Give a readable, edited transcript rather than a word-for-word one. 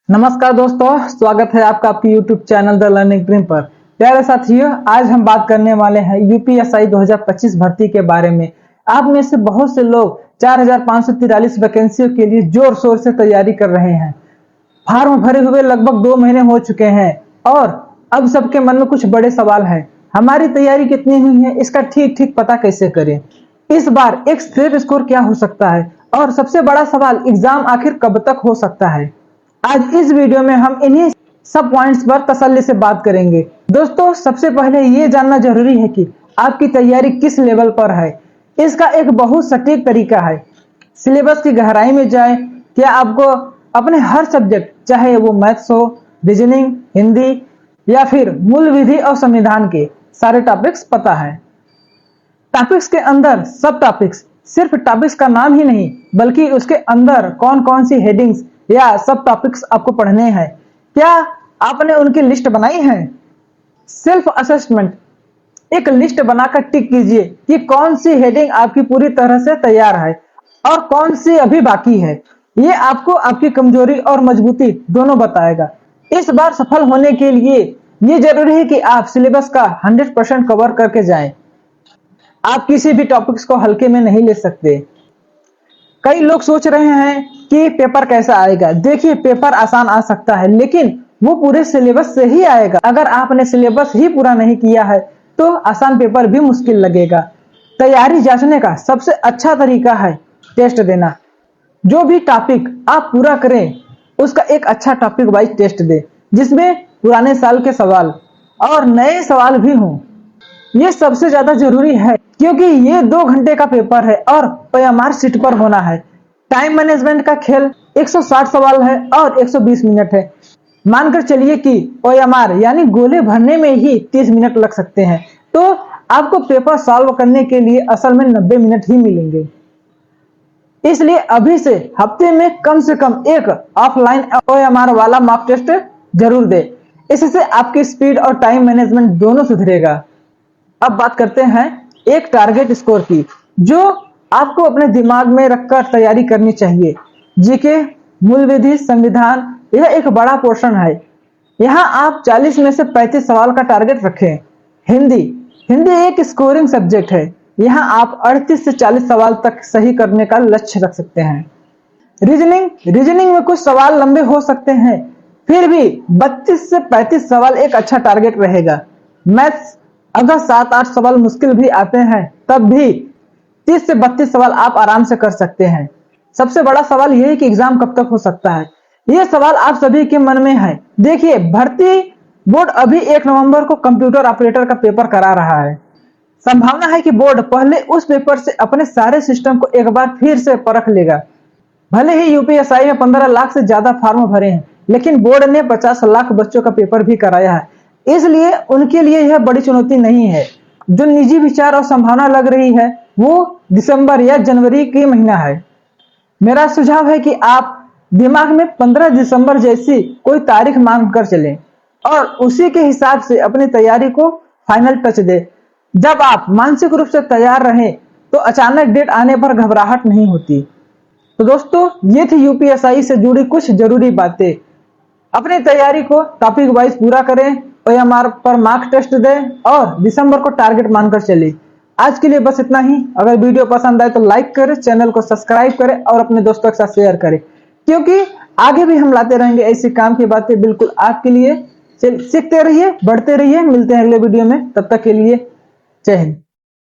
नमस्कार दोस्तों, स्वागत है आपका आपके YouTube channel the learning dream पर। प्यारे साथियों, आज हम बात करने वाले हैं यूपीएसआई 2025 भर्ती के बारे में। आप में से बहुत से लोग 4543 वैकेंसियों के लिए जोर शोर से तैयारी कर रहे हैं। फॉर्म भरे हुए लगभग 2 महीने हो चुके हैं और अब सबके मन में कुछ बड़े सवाल है। हमारी तैयारी कितनी हुई है, इसका ठीक ठीक पता कैसे करें? इस बार एक स्टेट स्कोर क्या हो सकता है और सबसे बड़ा सवाल, एग्जाम आखिर कब तक हो सकता है? आज इस वीडियो में हम इन्हीं सब पॉइंट्स पर तसल्ली से बात करेंगे। दोस्तों, सबसे पहले ये जानना जरूरी है कि आपकी तैयारी किस लेवल पर है। इसका एक बहुत सटीक तरीका है। सिलेबस की गहराई में जाए, क्या आपको अपने हर सब्जेक्ट, चाहे वो मैथ्स हो, रीजनिंग, हिंदी या फिर मूल विधि और संविधान के सारे टॉपिक्स पता है? टॉपिक्स के अंदर सब टॉपिक्स, सिर्फ टॉपिक्स का नाम ही नहीं बल्कि उसके अंदर कौन कौन सी हेडिंग्स या सब टॉपिक्स आपको पढ़ने हैं, क्या आपने उनकी लिस्ट बनाई है? सेल्फ असेसमेंट, एक लिस्ट बनाकर टिक कीजिए कि कौन सी हेडिंग आपकी पूरी तरह से तैयार है और कौन सी अभी बाकी है। ये आपको आपकी कमजोरी और मजबूती दोनों बताएगा। इस बार सफल होने के लिए ये जरूरी है कि आप सिलेबस का 100% कवर करके जाएं। आप किसी भी टॉपिक्स को हल्के में नहीं ले सकते। कई लोग सोच रहे हैं कि पेपर कैसा आएगा। देखिए, पेपर आसान आ सकता है लेकिन वो पूरे सिलेबस से ही आएगा। अगर आपने सिलेबस ही पूरा नहीं किया है तो आसान पेपर भी मुश्किल लगेगा। तैयारी जांचने का सबसे अच्छा तरीका है टेस्ट देना। जो भी टॉपिक आप पूरा करें उसका एक अच्छा टॉपिक वाइज टेस्ट दे, जिसमें पुराने साल के सवाल और नए सवाल भी हों। ये सबसे ज्यादा जरूरी है क्योंकि ये 2 घंटे का पेपर है और ओएमआर सीट पर होना है। टाइम मैनेजमेंट का खेल 160 सवाल है और 120 मिनट है। मानकर चलिए कि ओएमआर यानी गोले भरने में ही 30 मिनट लग सकते हैं, तो आपको पेपर सॉल्व करने के लिए असल में 90 मिनट ही मिलेंगे। इसलिए अभी से हफ्ते में कम से कम एक ऑफलाइन ओएमआर वाला मॉक टेस्ट जरूर दे। इससे आपकी स्पीड और टाइम मैनेजमेंट दोनों सुधरेगा। अब बात करते हैं एक टारगेट स्कोर की, जो आपको अपने दिमाग में रखकर तैयारी करनी चाहिए। जीके, मूल विधि, संविधान, यह एक बड़ा पोर्शन है। यहाँ आप 40 में से 35 सवाल का टारगेट रखें। हिंदी एक स्कोरिंग सब्जेक्ट है। यहाँ आप 38 से 40 सवाल तक सही करने का लक्ष्य रख सकते हैं। रीजनिंग में कुछ सवाल लंबे हो सकते हैं, फिर भी 32 से 35 सवाल एक अच्छा टारगेट रहेगा। मैथ्स, अगर 7-8 सवाल मुश्किल भी आते हैं तब भी 30 से 32 सवाल आप आराम से कर सकते हैं। सबसे बड़ा सवाल यह है कि एग्जाम कब तक हो सकता है। यह सवाल आप सभी के मन में है। देखिए, भर्ती बोर्ड अभी 1 नवंबर को कंप्यूटर ऑपरेटर का पेपर करा रहा है। संभावना है कि बोर्ड पहले उस पेपर से अपने सारे सिस्टम को एक बार फिर से परख लेगा। भले ही यूपीएसआई में 15 लाख से ज्यादा फॉर्म भरे हैं, लेकिन बोर्ड ने 50 लाख बच्चों का पेपर भी कराया है, इसलिए उनके लिए यह बड़ी चुनौती नहीं है। जो निजी विचार और संभावना लग रही है वो दिसंबर या जनवरी की महीना है। मेरा सुझाव है कि आप दिमाग में 15 दिसंबर जैसी कोई तारीख मांगकर चलें और उसी के हिसाब से अपनी तैयारी को फाइनल टच दे। जब आप मानसिक रूप से तैयार रहें तो अचानक डेट आने पर घबराहट नहीं होती। तो दोस्तों, ये थी यूपीएसआई से जुड़ी कुछ जरूरी बातें। अपनी तैयारी को टॉपिक वाइज पूरा करें, ओएमआर पर मार्क टेस्ट दें और दिसंबर को टारगेट मानकर चले। आज के लिए बस इतना ही। अगर वीडियो पसंद आए तो लाइक करें, चैनल को सब्सक्राइब करें और अपने दोस्तों के साथ शेयर करें, क्योंकि आगे भी हम लाते रहेंगे ऐसी काम की बातें बिल्कुल आपके लिए। सीखते रहिए, बढ़ते रहिए। मिलते हैं अगले वीडियो में, तब तक के लिए जय हिंद।